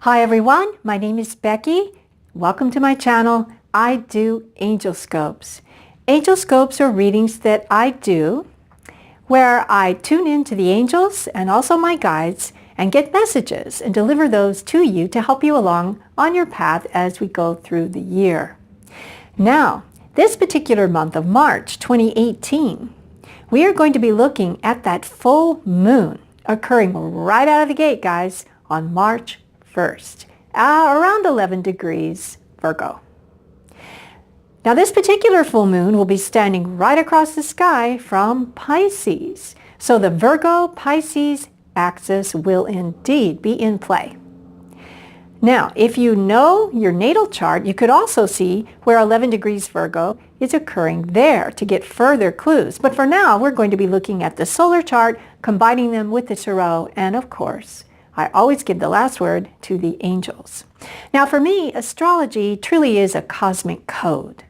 Hi everyone, my name is Becky. Welcome to my channel. I do AngelScopes. AngelScopes are readings that I do where I tune in to the angels and also my guides and get messages and deliver those to you to help you along on your path as we go through the year. Now, this particular month of March 2018, we are going to be looking at that full moon occurring right out of the gate, guys, on March 1st, around 11 degrees Virgo. Now this particular full moon will be standing right across the sky from Pisces. So the Virgo-Pisces axis will indeed be in play. Now, if you know your natal chart, you could also see where 11 degrees Virgo is occurring there to get further clues. But for now, we're going to be looking at the solar chart, combining them with the tarot, and of course, I always give the last word to the angels. Now for me, astrology truly is a cosmic code.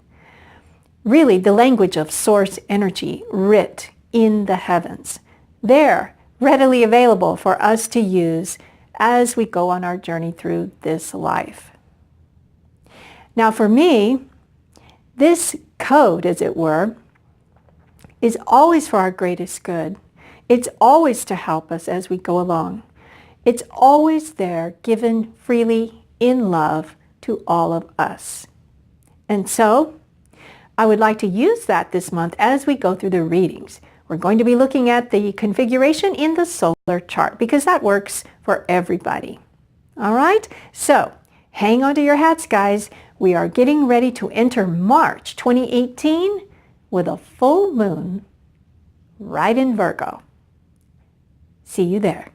Really the language of source energy writ in the heavens. They're readily available for us to use as we go on our journey through this life. Now for me, this code, as it were, is always for our greatest good. It's always to help us as we go along. It's always there, given freely in love to all of us. And so, I would like to use that this month as we go through the readings. We're going to be looking at the configuration in the solar chart because that works for everybody. All right? So, hang on to your hats, guys. We are getting ready to enter March 2018 with a full moon right in Virgo. See you there.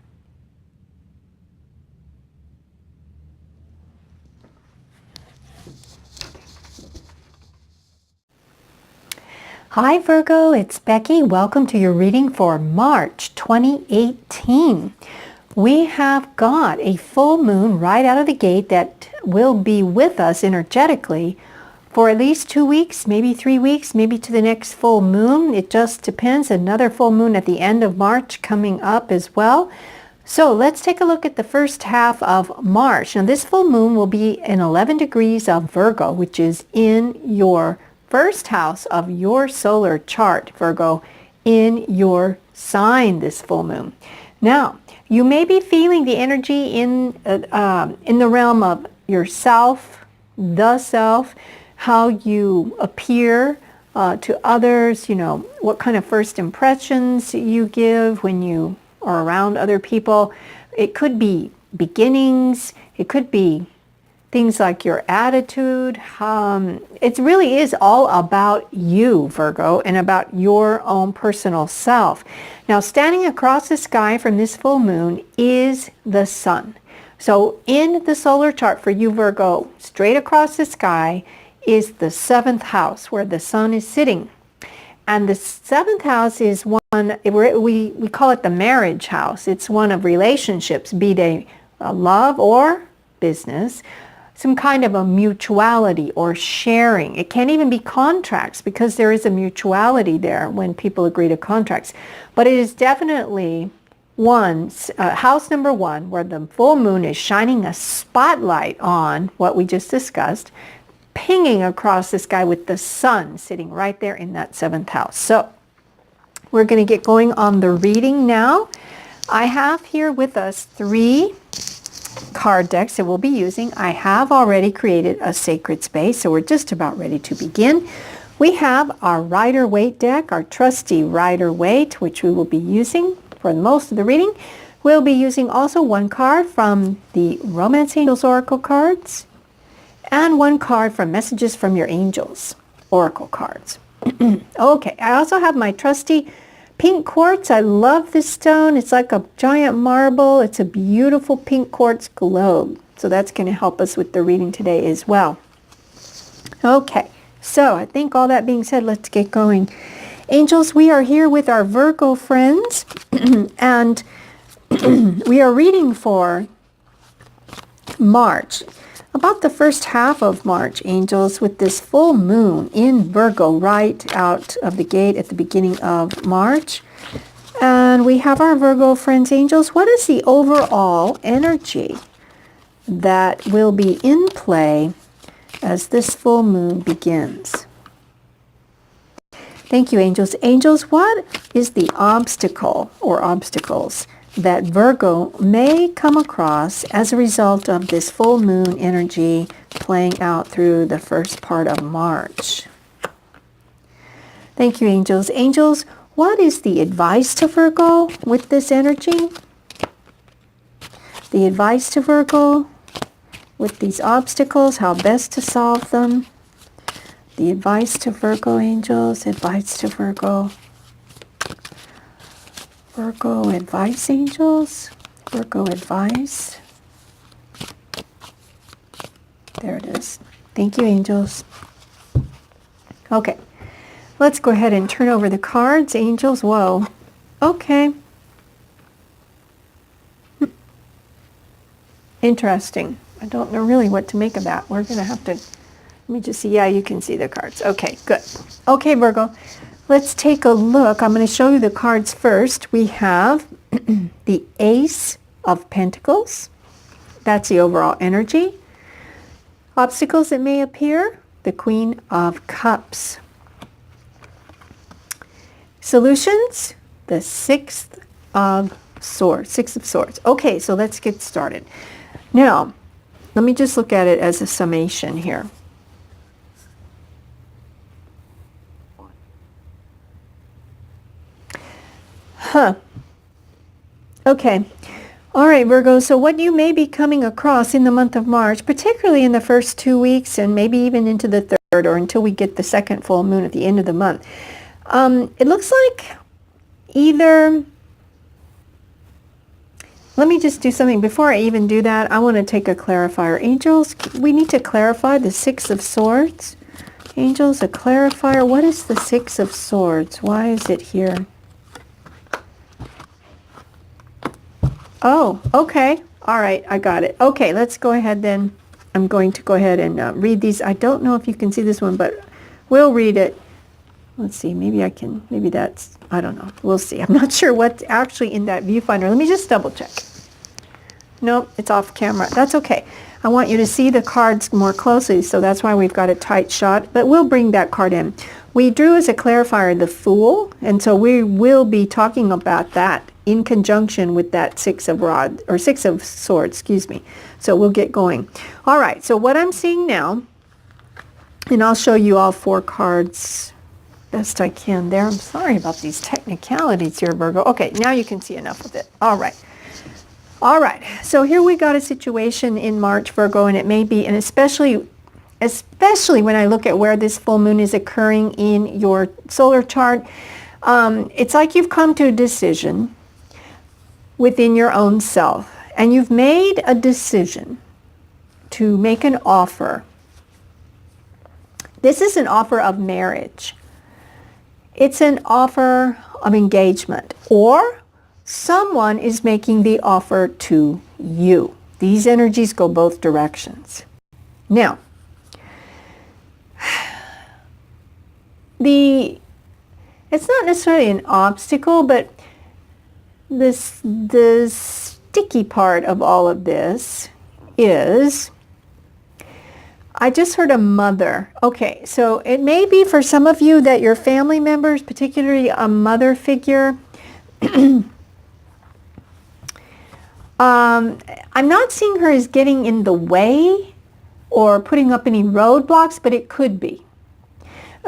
Hi Virgo, it's Becky. Welcome to your reading for March 2018. We have got a full moon right out of the gate that will be with us energetically for at least 2 weeks, maybe 3 weeks, maybe to the next full moon. It just depends. Another full moon at the end of March coming up as well. So let's take a look at the first half of March. Now this full moon will be in 11 degrees of Virgo, which is in your first house of your solar chart, Virgo, in your sign this full moon. Now, you may be feeling the energy in the realm of yourself, the self, how you appear to others, you know, what kind of first impressions you give when you are around other people. It could be beginnings, it could be things like your attitude. It really is all about you, Virgo, and about your own personal self. Now, standing across the sky from this full moon is the sun. So in the solar chart for you, Virgo, straight across the sky is the 7th house where the sun is sitting. And the 7th house is one, we call it the marriage house. It's one of relationships, be they love or business, some kind of a mutuality or sharing. It can't even be contracts because there is a mutuality there when people agree to contracts. But it is definitely house number 1 where the full moon is shining a spotlight on what we just discussed, pinging across the sky with the sun sitting right there in that 7th house. So we're going to get going on the reading now. I have here with us 3 card decks that we'll be using. I have already created a sacred space, so we're just about ready to begin. We have our Rider-Waite deck, our trusty Rider-Waite, which we will be using for most of the reading. We'll be using also 1 card from the Romance Angels Oracle cards and 1 card from Messages from Your Angels Oracle cards. Okay, I also have my trusty pink quartz. I love this stone. It's like a giant marble. It's a beautiful pink quartz globe. So that's going to help us with the reading today as well. Okay, so I think all that being said, let's get going. Angels, we are here with our Virgo friends and we are reading for March. About the first half of March, angels, with this full moon in Virgo right out of the gate at the beginning of March. And we have our Virgo friends, angels. What is the overall energy that will be in play as this full moon begins. Thank you, angels. Angels, what is the obstacle or obstacles that Virgo may come across as a result of this full moon energy playing out through the first part of March? Thank you, angels. Angels, what is the advice to Virgo with this energy? The advice to Virgo with these obstacles, how best to solve them. The advice to Virgo, angels, advice to Virgo. Virgo advice, angels. Virgo advice. There it is. Thank you, angels. Okay, let's go ahead and turn over the cards, angels. Whoa. Okay. Interesting. I don't know really what to make of that. We're going to have to, let me just see. Yeah, you can see the cards. Okay, good. Okay, Virgo, let's take a look. I'm going to show you the cards first. We have the Ace of Pentacles. That's the overall energy. Obstacles that may appear, the Queen of Cups. Solutions, the Six of Swords. Okay, so let's get started. Now, let me just look at it as a summation here. Okay. All right, Virgo. So what you may be coming across in the month of March, particularly in the first 2 weeks and maybe even into the third or until we get the second full moon at the end of the month, it looks like either... Let me just do something. Before I even do that, I want to take a clarifier. Angels, we need to clarify the Six of Swords. Angels, a clarifier. What is the Six of Swords? Why is it here? Oh, okay. All right, I got it. Okay, let's go ahead then. I'm going to go ahead and read these. I don't know if you can see this one, but we'll read it. Let's see, maybe I can, maybe that's, I don't know. We'll see. I'm not sure what's actually in that viewfinder. Let me just double check. Nope, it's off camera. That's okay. I want you to see the cards more closely, so that's why we've got a tight shot, but we'll bring that card in. We drew as a clarifier the Fool, and so we will be talking about that in conjunction with that Six of Swords, excuse me. So we'll get going. All right, so what I'm seeing now, and I'll show you all 4 cards best I can there. I'm sorry about these technicalities here, Virgo. Okay, now you can see enough of it. All right. All right, so here we got a situation in March, Virgo, and it may be, and especially when I look at where this full moon is occurring in your solar chart, it's like you've come to a decision within your own self, and you've made a decision to make an offer. This is an offer of marriage. It's an offer of engagement, or someone is making the offer to you. These energies go both directions. Now, it's not necessarily an obstacle, but the sticky part of all of this is, I just heard a mother. Okay, so it may be for some of you that your family members, particularly a mother figure, I'm not seeing her as getting in the way or putting up any roadblocks, but it could be.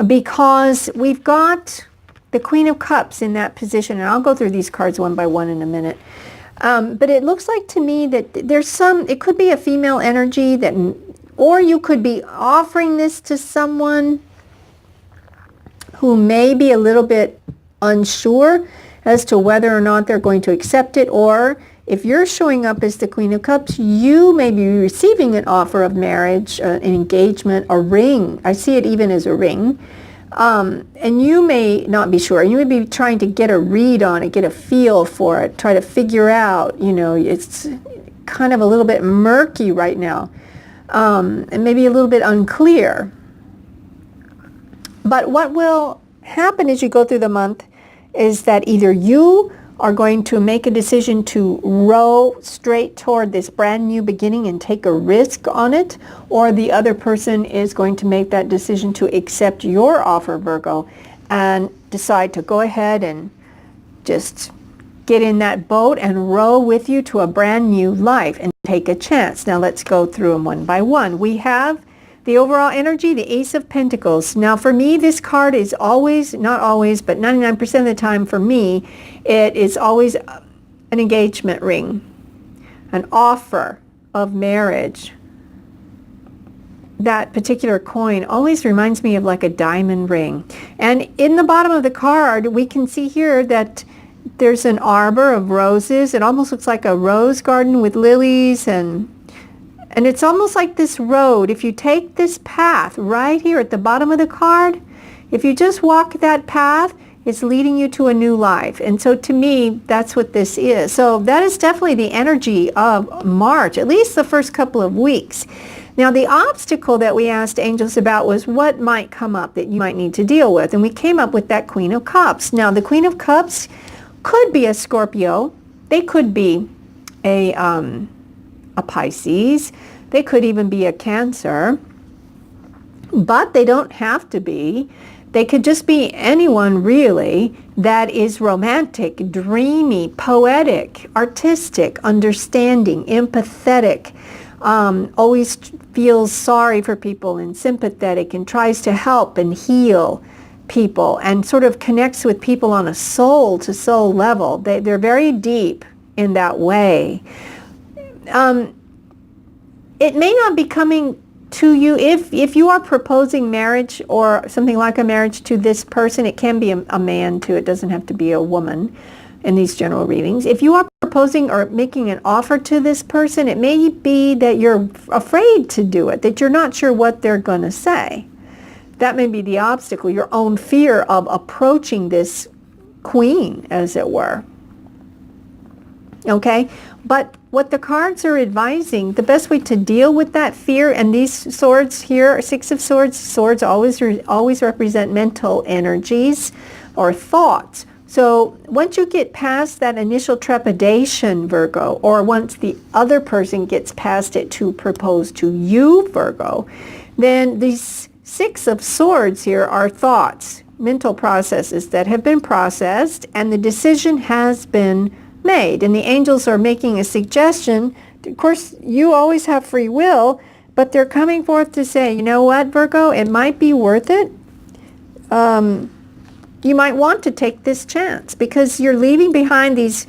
Because we've got the Queen of Cups in that position, and I'll go through these cards one by one in a minute. But it looks like to me that there's it could be a female energy that, or you could be offering this to someone who may be a little bit unsure as to whether or not they're going to accept it, or if you're showing up as the Queen of Cups, you may be receiving an offer of marriage, an engagement, a ring. I see it even as a ring. And you may not be sure. You may be trying to get a read on it, get a feel for it, try to figure out, it's kind of a little bit murky right now, and maybe a little bit unclear. But what will happen as you go through the month is that either you are going to make a decision to row straight toward this brand new beginning and take a risk on it, or the other person is going to make that decision to accept your offer, Virgo, and decide to go ahead and just get in that boat and row with you to a brand new life and take a chance. Now let's go through them one by one. We have the overall energy, the Ace of Pentacles. Now for me, this card is always, not always, but 99% of the time for me, it is always an engagement ring, an offer of marriage. That particular coin always reminds me of like a diamond ring. And in the bottom of the card, we can see here that there's an arbor of roses. It almost looks like a rose garden with lilies, and it's almost like this road. If you take this path right here at the bottom of the card, if you just walk that path, it's leading you to a new life. And so to me, that's what this is. So that is definitely the energy of March, at least the first couple of weeks. Now, the obstacle that we asked angels about was what might come up that you might need to deal with. And we came up with that Queen of Cups. Now, the Queen of Cups could be a Scorpio. They could be a Pisces. They could even be a Cancer. But they don't have to be. They could just be anyone, really, that is romantic, dreamy, poetic, artistic, understanding, empathetic, always feels sorry for people and sympathetic and tries to help and heal people and sort of connects with people on a soul-to-soul level. They're very deep in that way. It may not be coming to you if you are proposing marriage or something like a marriage to this person. It can be a man too. It doesn't have to be a woman in these general readings. If you are proposing or making an offer to this person, it may be that you're afraid to do it, that you're not sure what they're going to say. That may be the obstacle, your own fear of approaching this queen, as it were. Okay? But what the cards are advising, the best way to deal with that fear, and these swords here, Six of Swords, swords always represent mental energies or thoughts. So once you get past that initial trepidation, Virgo, or once the other person gets past it to propose to you, Virgo, then these Six of Swords here are thoughts, mental processes that have been processed, and the decision has been made. And the angels are making a suggestion. Of course, you always have free will, but they're coming forth to say, you know what, Virgo, it might be worth it. You might want to take this chance because you're leaving behind these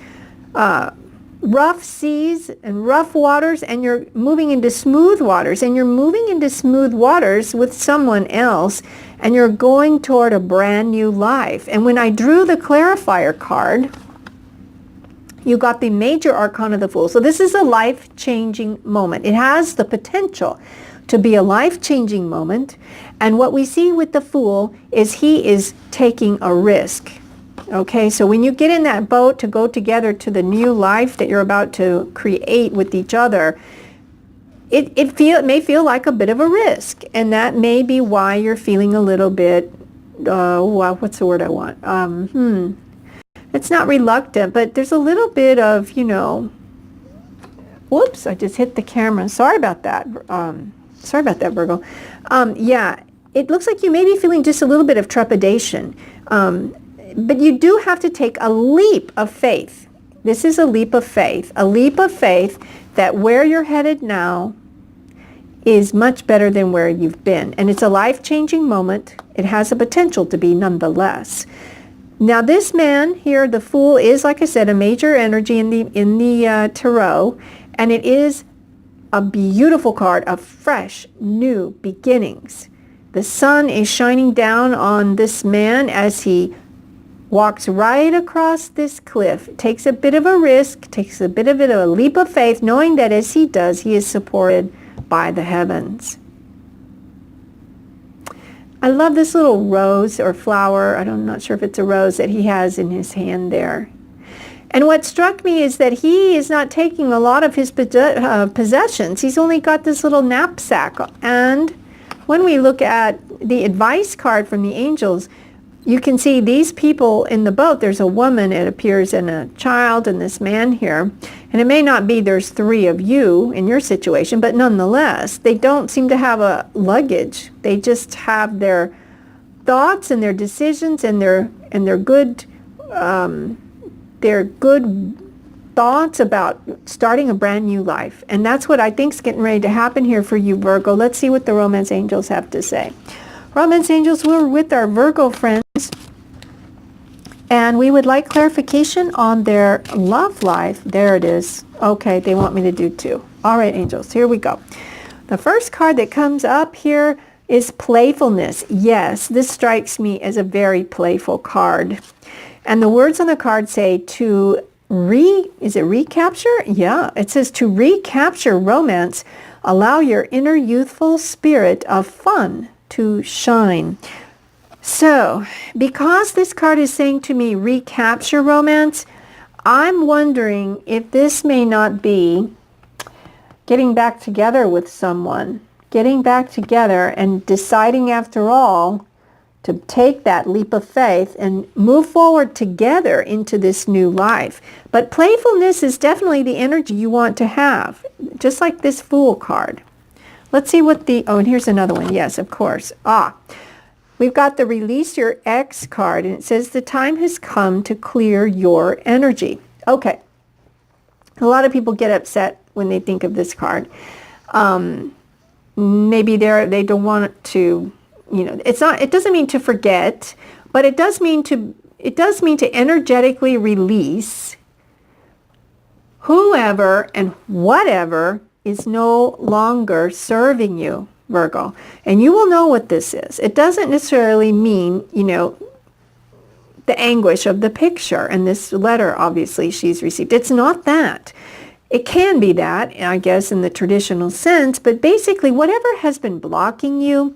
rough seas and rough waters, and you're moving into smooth waters, and you're moving into smooth waters with someone else, and you're going toward a brand new life. And when I drew the clarifier card, you got the major arcana of the Fool. So this is a life-changing moment. It has the potential to be a life-changing moment. And what we see with the Fool is he is taking a risk. Okay, so when you get in that boat to go together to the new life that you're about to create with each other, it may feel like a bit of a risk. And that may be why you're feeling a little bit, what's the word I want? It's not reluctant, but there's a little bit of, whoops, I just hit the camera. Sorry about that. Sorry about that, Virgo. Yeah, it looks like you may be feeling just a little bit of trepidation. But you do have to take a leap of faith. This is a leap of faith that where you're headed now is much better than where you've been. And it's a life-changing moment. It has a potential to be nonetheless. Now this man here, the Fool, is, like I said, a major energy in the tarot, and it is a beautiful card of fresh, new beginnings. The sun is shining down on this man as he walks right across this cliff, takes a bit of a risk, takes a bit of a leap of faith, knowing that as he does, he is supported by the heavens. I love this little rose or flower, I'm not sure if it's a rose, that he has in his hand there. And what struck me is that he is not taking a lot of his possessions. He's only got this little knapsack. And when we look at the advice card from the angels, you can see these people in the boat. There's a woman, it appears, and a child, and this man here. And it may not be there's three of you in your situation, but nonetheless, they don't seem to have a luggage. They just have their thoughts and their decisions and their good thoughts about starting a brand new life. And that's what I think is getting ready to happen here for you, Virgo. Let's see what the romance angels have to say. Romance angels, we're with our Virgo friends, and we would like clarification on their love life. There it is. Okay, they want me to do two. All right, angels, here we go. The first card that comes up here is playfulness. Yes, this strikes me as a very playful card. And the words on the card say to is it recapture? Yeah, it says to recapture romance, allow your inner youthful spirit of fun to shine. So, because this card is saying to me recapture romance, I'm wondering if this may not be getting back together with someone, getting back together and deciding after all to take that leap of faith and move forward together into this new life. But playfulness is definitely the energy you want to have, just like this Fool card. Let's see what and here's another one. Yes, of course. We've got the Release Your Ex card, and it says the time has come to clear your energy. Okay. A lot of people get upset when they think of this card. Maybe they don't want to, it doesn't mean to forget, but it does mean to energetically release whoever and whatever is no longer serving you, Virgo. And you will know what this is. It doesn't necessarily mean, the anguish of the picture and this letter, obviously, she's received. It's not that. It can be that, I guess, in the traditional sense, but basically whatever has been blocking you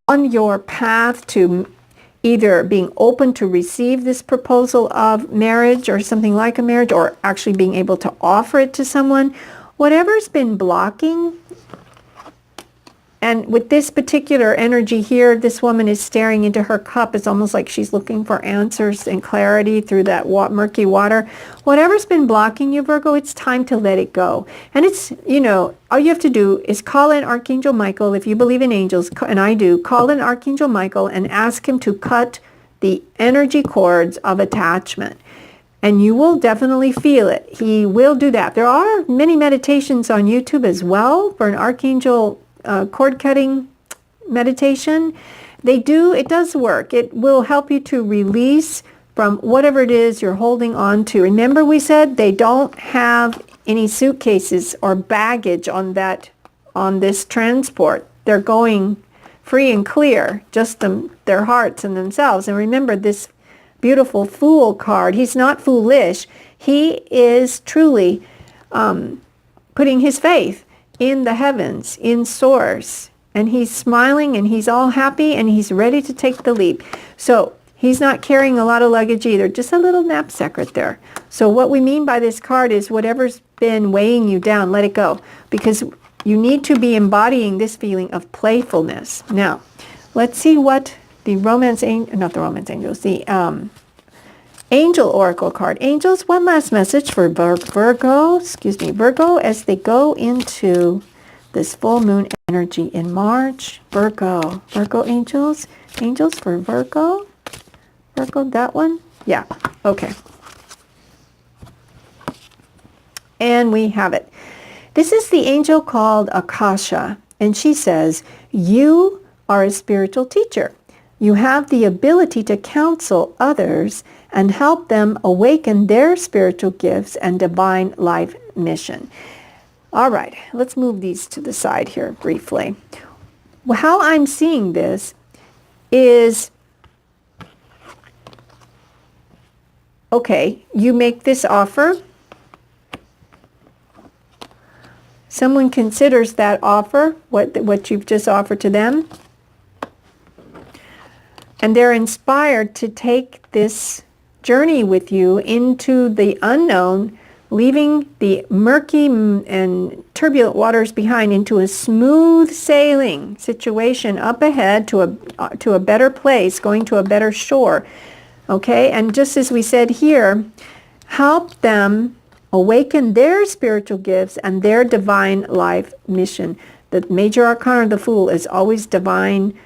on your path to either being open to receive this proposal of marriage or something like a marriage, or actually being able to offer it to someone, whatever's been blocking. And with this particular energy here, this woman is staring into her cup. It's almost like she's looking for answers and clarity through that murky water. Whatever's been blocking you, Virgo, it's time to let it go. And it's, all you have to do is call in Archangel Michael. If you believe in angels, and I do, call in Archangel Michael and ask him to cut the energy cords of attachment. And you will definitely feel it. He will do that. There are many meditations on YouTube as well for an Archangel cord cutting meditation. It does work. It will help you to release from whatever it is you're holding on to. Remember, we said they don't have any suitcases or baggage on this transport. They're going free and clear, just their hearts and themselves. And remember this beautiful Fool card. He's not foolish. He is truly putting his faith in the heavens, in Source, and he's smiling and he's all happy and he's ready to take the leap. So he's not carrying a lot of luggage either, just a little knapsack right there. So what we mean by this card is whatever's been weighing you down, let it go, because you need to be embodying this feeling of playfulness. Now, let's see what the Angel Oracle card. Angels, one last message for Virgo, as they go into this full moon energy in March. Virgo angels for Virgo, that one? Yeah, okay. And we have it. This is the angel called Akasha, and she says, you are a spiritual teacher. You have the ability to counsel others and help them awaken their spiritual gifts and divine life mission. All right, let's move these to the side here briefly. How I'm seeing this is, okay, you make this offer. Someone considers that offer, what you've just offered to them, and they're inspired to take this journey with you into the unknown leaving the murky and turbulent waters behind into a smooth sailing situation up ahead to a better place, going to a better shore. Okay, and just as we said here, help them awaken their spiritual gifts and their divine life mission. The major arcana of the Fool is always divine.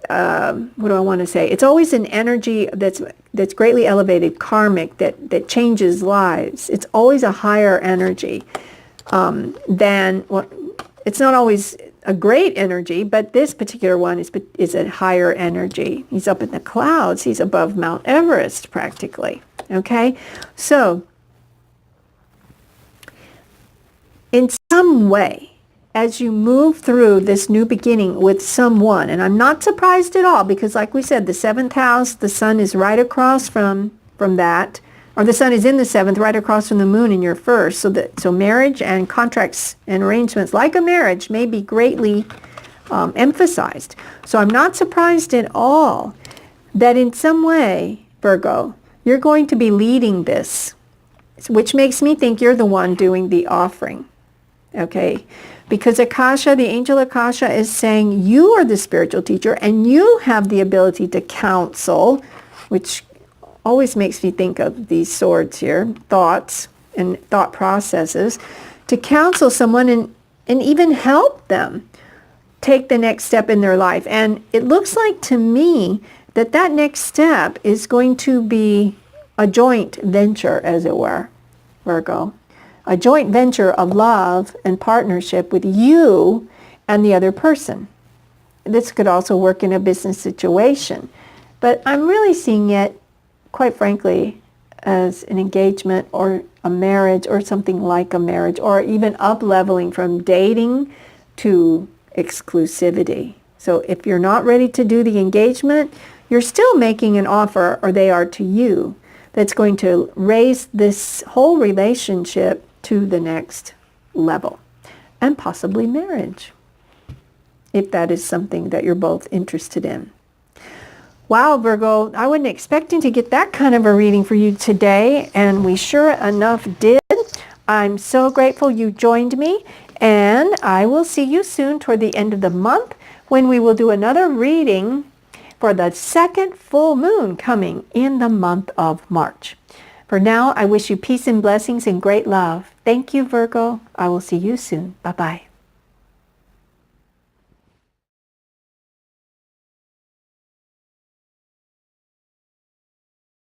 What do I want to say? It's always an energy that's greatly elevated, karmic, that changes lives. It's always a higher energy than what. It's not always a great energy, but this particular one is a higher energy. He's up in the clouds. He's above Mount Everest, practically. Okay, so in some way, as you move through this new beginning with someone, and I'm not surprised at all, because like we said, the 7th house, the sun is right across from that, or the sun is in the 7th, right across from the moon in your 1st, so marriage and contracts and arrangements like a marriage may be greatly emphasized. So I'm not surprised at all that in some way, Virgo, you're going to be leading this, which makes me think you're the one doing the offering. Okay, because Akasha, the angel Akasha, is saying you are the spiritual teacher and you have the ability to counsel, which always makes me think of these swords here, thoughts and thought processes, to counsel someone and even help them take the next step in their life. And it looks like to me that next step is going to be a joint venture, as it were, Virgo. A joint venture of love and partnership with you and the other person. This could also work in a business situation, but I'm really seeing it, quite frankly, as an engagement or a marriage or something like a marriage, or even up-leveling from dating to exclusivity. So if you're not ready to do the engagement, you're still making an offer, or they are to you, that's going to raise this whole relationship to the next level, and possibly marriage, if that is something that you're both interested in. Wow, Virgo, I wasn't expecting to get that kind of a reading for you today, and we sure enough did. I'm so grateful you joined me, and I will see you soon toward the end of the month when we will do another reading for the second full moon coming in the month of March. For now, I wish you peace and blessings and great love. Thank you, Virgo. I will see you soon. Bye-bye.